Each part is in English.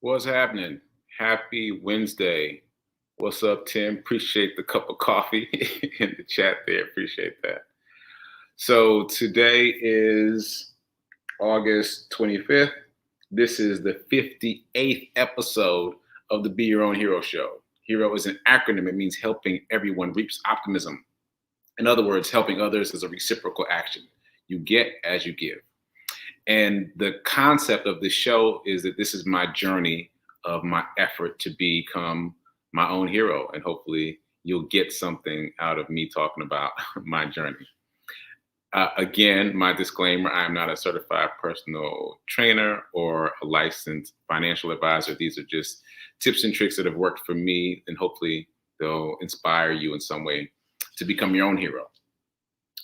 What's happening? Happy Wednesday. What's up, Tim? Appreciate the cup of coffee in the chat there. Appreciate that. So today is August 25th. This is the 58th episode of the Be Your Own Hero show. Hero is an acronym. It means helping everyone reach optimism. In other words, helping others is a reciprocal action. You get as you give. And the concept of this show is that this is my journey of my effort to become my own hero. And hopefully you'll get something out of me talking about my journey. Again, my disclaimer, I am not a certified personal trainer or a licensed financial advisor. These are just tips and tricks that have worked for me, and hopefully they'll inspire you in some way to become your own hero.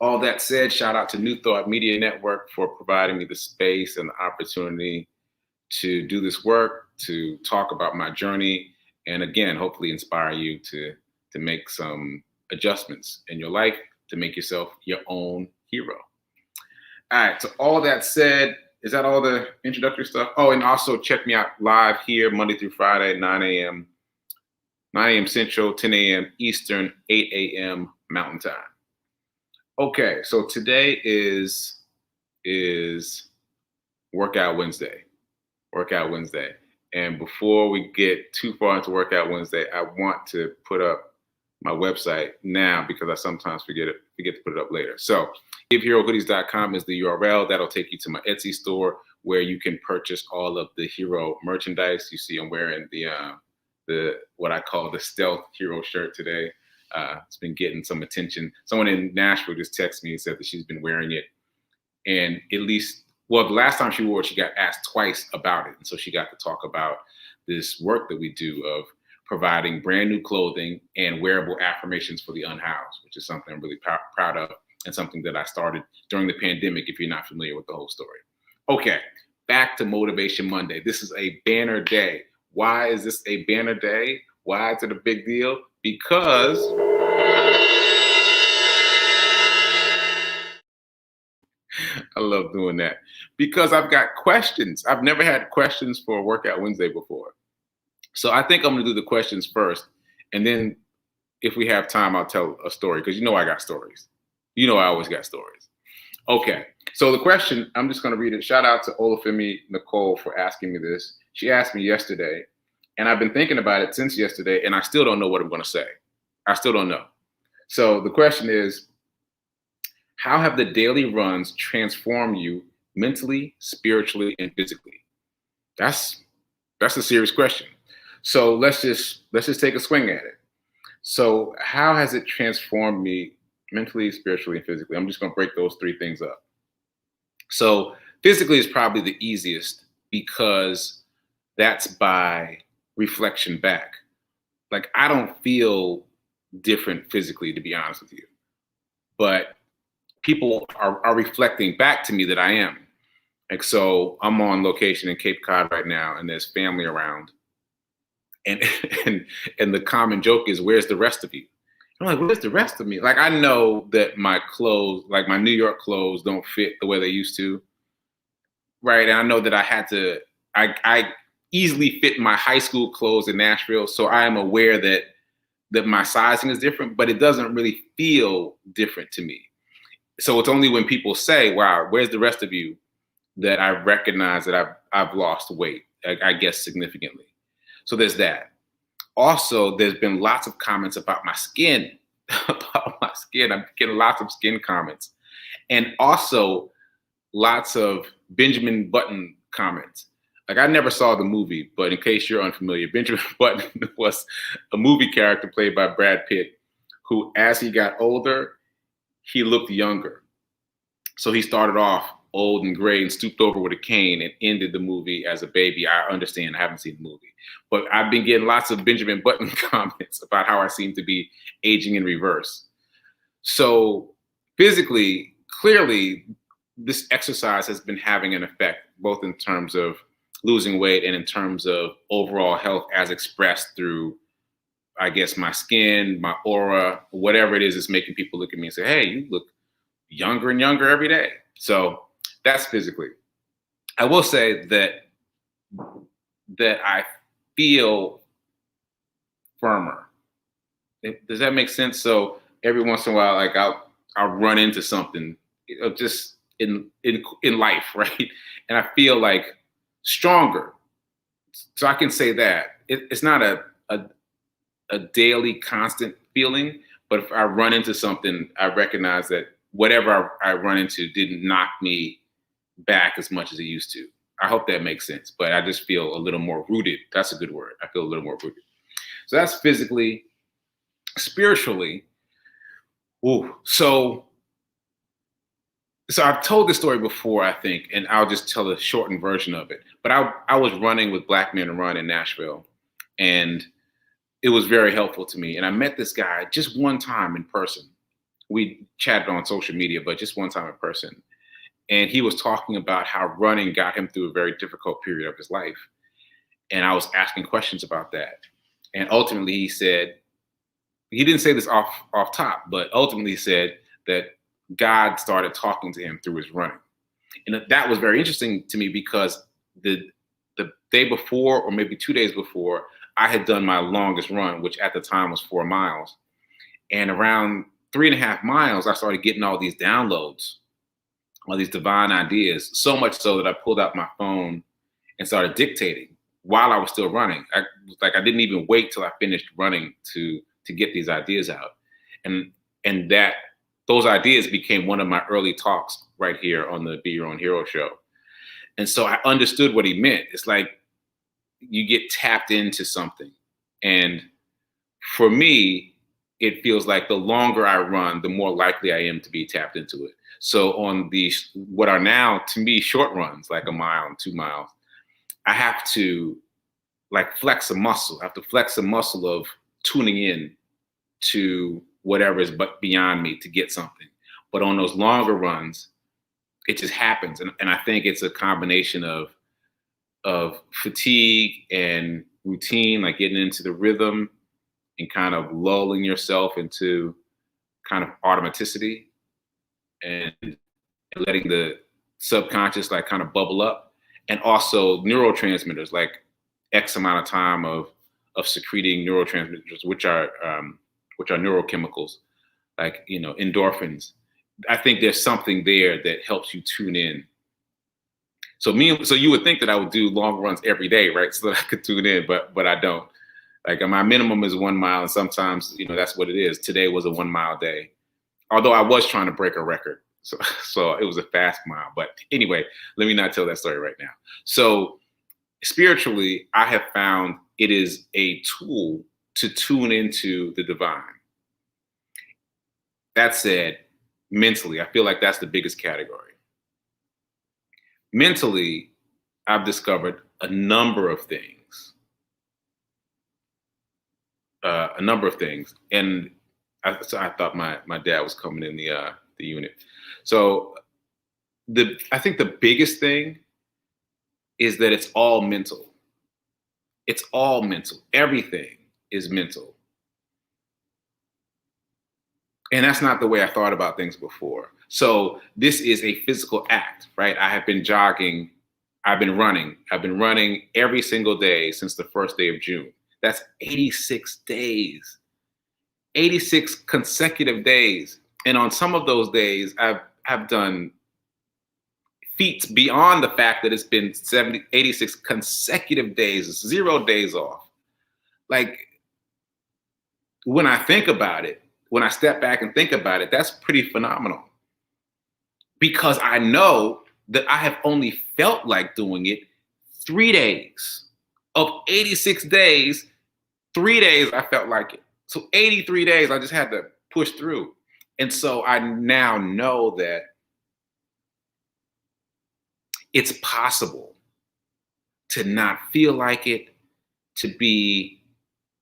All that said, shout out to New Thought Media Network for providing me the space and the opportunity to do this work, to talk about my journey, and again, hopefully inspire you to make some adjustments in your life to make yourself your own hero. All right, so all that said, is that all the introductory stuff? Oh, and also check me out live here Monday through Friday, 9 a.m. Central, 10 a.m. Eastern, 8 a.m. Mountain Time. Okay, so today is Workout Wednesday. Workout Wednesday. And before we get too far into Workout Wednesday, I want to put up my website now because I sometimes forget to put it up later. So giveherohoodies.com is the URL. That'll take you to my Etsy store where you can purchase all of the hero merchandise. You see I'm wearing the what I call the stealth hero shirt today. It's been getting some attention. Someone in Nashville just texted me and said that she's been wearing it. And the last time she wore it, she got asked twice about it. And so she got to talk about this work that we do of providing brand new clothing and wearable affirmations for the unhoused, which is something I'm really proud of and something that I started during the pandemic, if you're not familiar with the whole story. Okay, back to Motivation Monday. This is a banner day. Why is this a banner day? Why is it a big deal? Because I love doing that. Because I've got questions. I've never had questions for Workout Wednesday before. So I think I'm going to do the questions first. And then if we have time, I'll tell a story because I got stories. I always got stories. Okay. So the question, I'm just going to read it. Shout out to Olafemi Nicole for asking me this. She asked me yesterday, and I've been thinking about it since yesterday, and I still don't know what I'm going to say. I still don't know. So the question is, how have the daily runs transformed you mentally, spiritually, and physically? That's a serious question. So let's just take a swing at it. So how has it transformed me mentally, spiritually, and physically? I'm just going to break those three things up. So physically is probably the easiest because that's by reflection back. Like I don't feel different physically, to be honest with you, but people are reflecting back to me that I am. Like, so I'm on location in Cape Cod right now and there's family around. And the common joke is, where's the rest of you? I'm like, where's the rest of me? Like, I know that my clothes, like my New York clothes don't fit the way they used to. Right. And I know that I easily fit my high school clothes in Nashville. So I am aware that my sizing is different, but it doesn't really feel different to me. So it's only when people say, wow, where's the rest of you, that I recognize that I've lost weight, I guess significantly. So there's that. Also, there's been lots of comments about my skin, I'm getting lots of skin comments. And also lots of Benjamin Button comments. Like I never saw the movie, but in case you're unfamiliar, Benjamin Button was a movie character played by Brad Pitt, who as he got older, he looked younger. So he started off old and gray and stooped over with a cane and ended the movie as a baby. I understand, I haven't seen the movie, but I've been getting lots of Benjamin Button comments about how I seem to be aging in reverse. So physically, clearly, this exercise has been having an effect, both in terms of losing weight and in terms of overall health as expressed through, I guess, my skin, my aura, whatever it is that's making people look at me and say, hey, you look younger and younger every day. So that's physically. I will say that that I feel firmer. Does that make sense? So every once in a while, like I'll run into something, just in life, right? And I feel like stronger. So I can say that it's not a daily constant feeling, but if I run into something, I recognize that whatever I run into didn't knock me back as much as it used to. I hope that makes sense, but I just feel a little more rooted. That's a good word. I feel a little more rooted. So that's physically. Spiritually. Ooh, so I've told this story before, I think, and I'll just tell a shortened version of it. But I was running with Black Men Run in Nashville, and it was very helpful to me. And I met this guy just one time in person. We chatted on social media, but just one time in person. And he was talking about how running got him through a very difficult period of his life. And I was asking questions about that. And ultimately he said, he didn't say this off top, but ultimately he said that God started talking to him through his running. And that was very interesting to me because the day before, or maybe 2 days before, I had done my longest run, which at the time was 4 miles. And around 3.5 miles, I started getting all these downloads, all these divine ideas, so much so that I pulled out my phone and started dictating while I was still running. I didn't even wait till I finished running to get these ideas out. And that those ideas became one of my early talks right here on the Be Your Own Hero show. And so I understood what he meant. It's like you get tapped into something. And for me, it feels like the longer I run, the more likely I am to be tapped into it. So on these, what are now to me short runs, like 1 mile and 2 miles, I have to like flex a muscle. I have to flex a muscle of tuning in to whatever is but beyond me to get something. But on those longer runs, it just happens. And I think it's a combination of fatigue and routine, like getting into the rhythm and kind of lulling yourself into kind of automaticity and letting the subconscious like kind of bubble up. And also neurotransmitters, like X amount of time of secreting neurotransmitters, which are neurochemicals, like, you know, endorphins. I think there's something there that helps you tune in. So you would think that I would do long runs every day, right? So that I could tune in, but I don't. Like my minimum is 1 mile, and sometimes, you know, that's what it is. Today was a 1 mile day, although I was trying to break a record. So it was a fast mile. But anyway, let me not tell that story right now. So spiritually, I have found it is a tool to tune into the divine. That said, mentally, I feel like that's the biggest category. Mentally, I've discovered a number of things. And I thought my dad was coming in the unit. So I think the biggest thing is that it's all mental. It's all mental. Everything is mental. And that's not the way I thought about things before. So this is a physical act, right? I have been jogging. I've been running every single day since the first day of June. That's 86 days, 86 consecutive days. And on some of those days, I've done feats beyond the fact that it's been 86 consecutive days, 0 days off. Like, when I think about it, when I step back and think about it, that's pretty phenomenal. Because I know that I have only felt like doing it 3 days. Of 86 days, 3 days I felt like it. So 83 days I just had to push through. And so I now know that it's possible to not feel like it, to be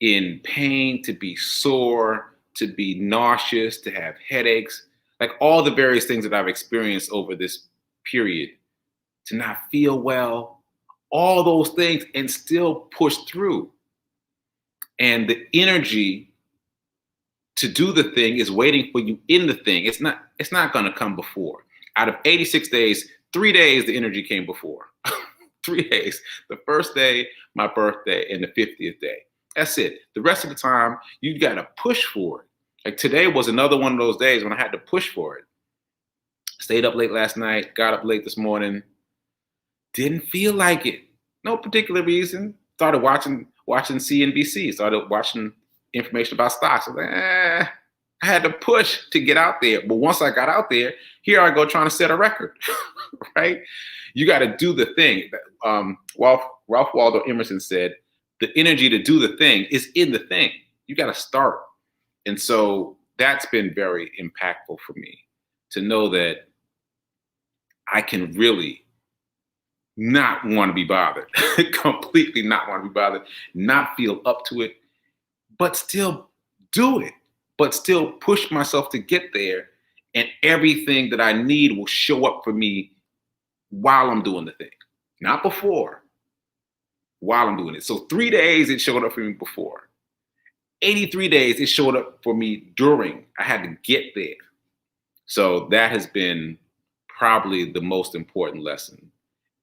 in pain, to be sore, to be nauseous, to have headaches, like all the various things that I've experienced over this period, to not feel well, all those things, and still push through. And the energy to do the thing is waiting for you in the thing. It's not going to come before. Out of 86 days, 3 days, the energy came before. 3 days. The first day, my birthday, and the 50th day. That's it. The rest of the time, you got to push for it. Like today was another one of those days when I had to push for it. Stayed up late last night, got up late this morning. Didn't feel like it. No particular reason. Started watching CNBC. Started watching information about stocks. I was like, I had to push to get out there. But once I got out there, here I go trying to set a record, right? You got to do the thing. Ralph Waldo Emerson said, the energy to do the thing is in the thing. You got to start. And so that's been very impactful for me to know that I can really not want to be bothered, completely not want to be bothered, not feel up to it, but still do it, but still push myself to get there. And everything that I need will show up for me while I'm doing the thing, not before, while I'm doing it. So 3 days, it showed up for me before. 83 days, it showed up for me during. I had to get there. So that has been probably the most important lesson.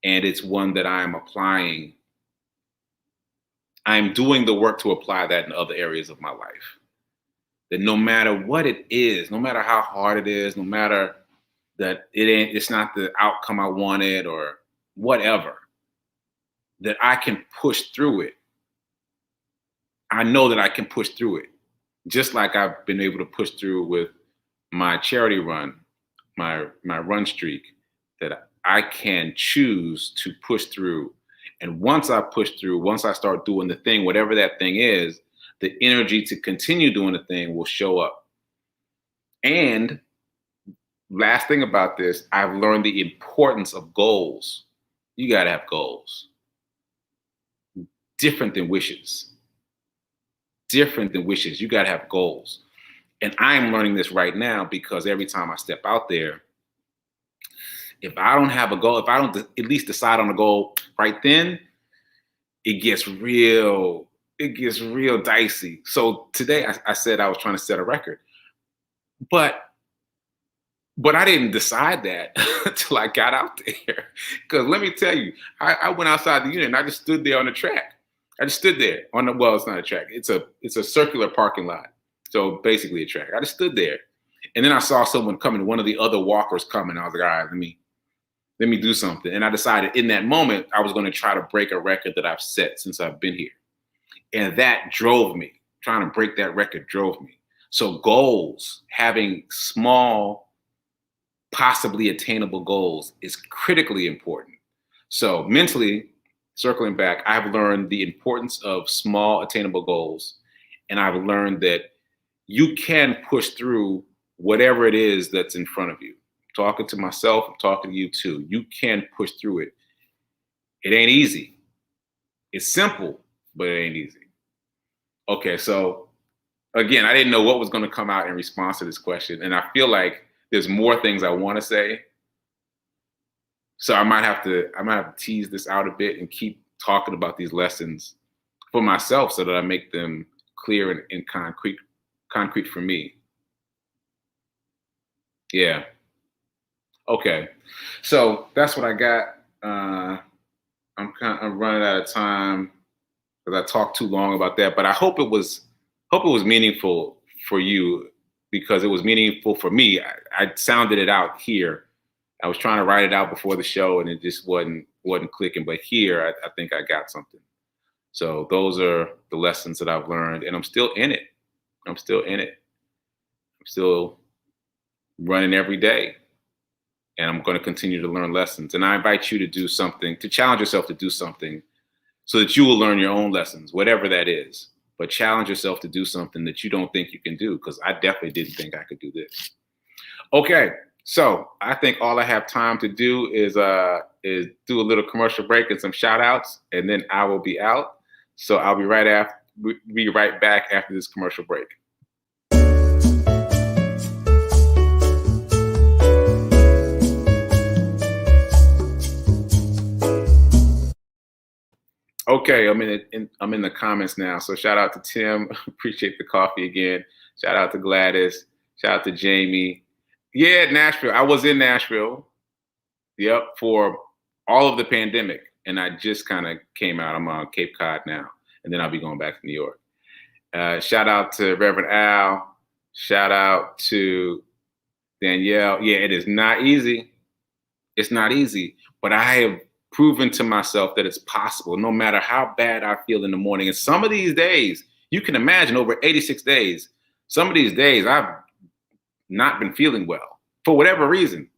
And it's one that I'm applying. I'm doing the work to apply that in other areas of my life. That no matter what it is, no matter how hard it is, no matter that it's not the outcome I wanted or whatever, that I can push through it. I know that I can push through it. Just like I've been able to push through with my charity run, my run streak, that I can choose to push through. And once I push through, once I start doing the thing, whatever that thing is, the energy to continue doing the thing will show up. And last thing about this, I've learned the importance of goals. You got to have goals. Different than wishes. Different than wishes. You got to have goals. And I'm learning this right now because every time I step out there, if I don't have a goal, if I don't at least decide on a goal right then, it gets real dicey. So today I said I was trying to set a record, but I didn't decide that until I got out there. Because let me tell you, I went outside the unit and I just stood there on the track. I just stood there on the, well, it's not a track. It's a circular parking lot. So basically a track. I just stood there. And then I saw someone coming, one of the other walkers coming. I was like, all right, let me do something. And I decided in that moment, I was going to try to break a record that I've set since I've been here. And that drove me. Trying to break that record drove me. So goals, having small, possibly attainable goals is critically important. So mentally, circling back, I've learned the importance of small attainable goals. And I've learned that you can push through whatever it is that's in front of you. I'm talking to myself, I'm talking to you too. You can push through it. It ain't easy. It's simple, but it ain't easy. Okay, so again, I didn't know what was going to come out in response to this question. And I feel like there's more things I want to say. So I might have to tease this out a bit and keep talking about these lessons for myself so that I make them clear and concrete for me. Yeah. Okay. So that's what I got. I'm running out of time because I talked too long about that. But I hope it was meaningful for you because it was meaningful for me. I sounded it out here. I was trying to write it out before the show and it just wasn't clicking. But here, I think I got something. So those are the lessons that I've learned, and I'm still in it. I'm still running every day, and I'm going to continue to learn lessons. And I invite you to do something, to challenge yourself to do something so that you will learn your own lessons, whatever that is. But challenge yourself to do something that you don't think you can do, because I definitely didn't think I could do this. Okay, so I think all I have time to do is do a little commercial break and some shout outs, and then I will be out. So I'll be right back after this commercial break. Okay, I'm in the comments now. So shout out to Tim. Appreciate the coffee again. Shout out to Gladys. Shout out to Jamie. Yeah, Nashville. I was in Nashville. Yep, for all of the pandemic. and I just kind of came out. I'm on Cape Cod now, and then I'll be going back to New York. Shout out to Reverend Al. Shout out to Danielle. Yeah, it is not easy. It's not easy, but I have proven to myself that it's possible, no matter how bad I feel in the morning. And some of these days, you can imagine over 86 days, some of these days I've not been feeling well for whatever reason,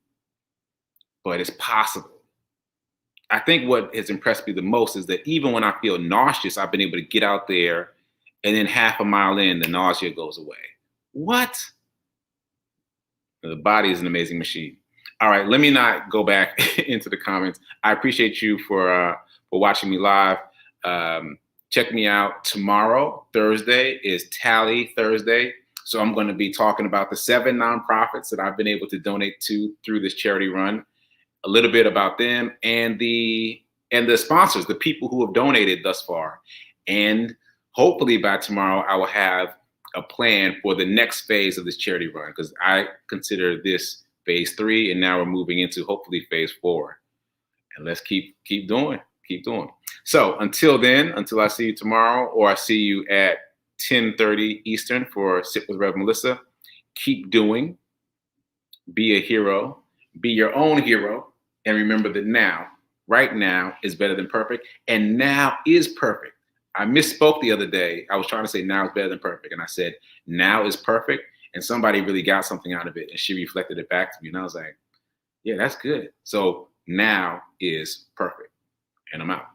but it's possible. I think what has impressed me the most is that even when I feel nauseous, I've been able to get out there, and then half a mile in, the nausea goes away. What? The body is an amazing machine. All right, let me not go back into the comments. I appreciate you for watching me live. Check me out tomorrow. Thursday is Tally Thursday. So I'm going to be talking about the 7 nonprofits that I've been able to donate to through this charity run, a little bit about them and the sponsors, the people who have donated thus far. And hopefully by tomorrow, I will have a plan for the next phase of this charity run, because I consider this phase 3, and now we're moving into hopefully phase 4. And let's keep doing. So until then, until I see you tomorrow, or I see you at 10:30 Eastern for Sit with Rev Melissa, keep doing, be a hero, be your own hero, and remember that now, right now, is better than perfect, and now is perfect. I misspoke the other day. I was trying to say now is better than perfect, and I said now is perfect, and somebody really got something out of it, and she reflected it back to me, and I was like, yeah, that's good. So now is perfect, and I'm out.